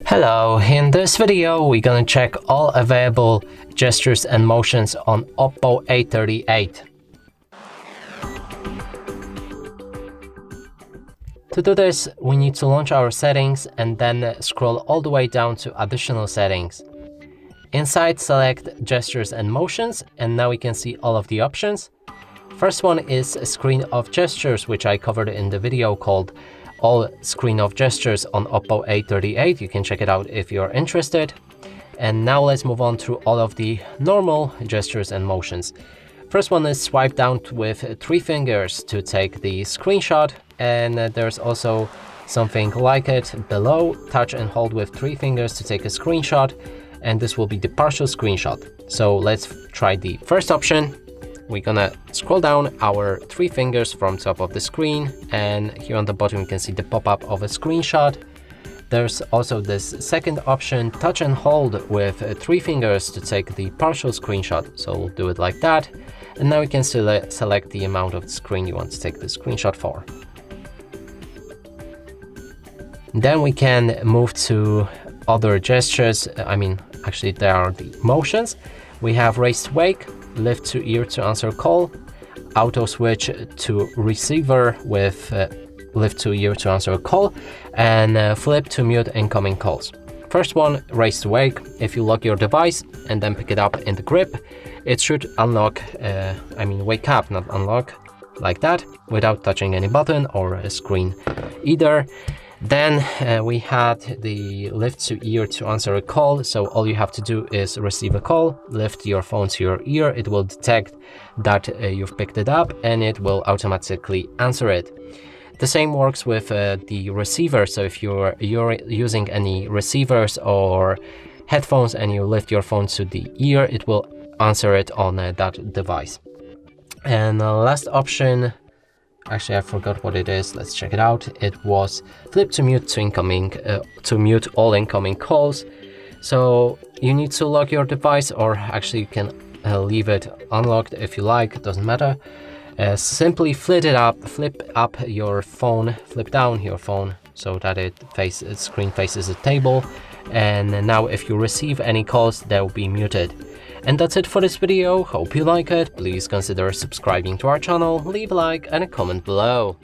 Hello, in this video we're gonna check all available gestures and motions on OPPO A38. To do this, we need to launch our settings and then scroll all the way down to additional settings. Inside, select gestures and motions, and now we can see all of the options. First one is a screen of gestures, which I covered in the video called all screen of gestures on OPPO A38. You can check it out if you're interested. And now let's move on through all of the normal gestures and motions. First one is swipe down with 3 fingers to take the screenshot, and there's also something like it below. Touch and hold with 3 fingers to take a screenshot, and this will be the partial screenshot. So let's try the first option. We're gonna scroll down our 3 fingers from top of the screen, and here on the bottom you can see the pop-up of a screenshot. There's also this second option, touch and hold with 3 fingers to take the partial screenshot. So we'll do it like that. And now you can select the amount of the screen you want to take the screenshot for. Then we can move to other gestures. Actually there are the motions. We have raise to wake, lift to ear to answer call, auto switch to receiver with lift to ear to answer a call, and flip to mute incoming calls. First one, raise to wake. If you lock your device and then pick it up in the grip, it should unlock, wake up, not unlock, like that, without touching any button or a screen either. Then we had the lift to ear to answer a call. So all you have to do is receive a call, lift your phone to your ear. It will detect that you've picked it up and it will automatically answer it. The same works with the receiver. So if you're using any receivers or headphones and you lift your phone to the ear, it will answer it on that device. And the last option, actually I forgot what it is, let's check it out. It was flip to mute to incoming, to mute all incoming calls. So you need to lock your device, or actually you can leave it unlocked if you like, it doesn't matter. Simply flip up your phone, flip down your phone so that its screen faces the table. And now if you receive any calls, they will be muted. And that's it for this video. Hope you like it. Please consider subscribing to our channel, leave a like and a comment below.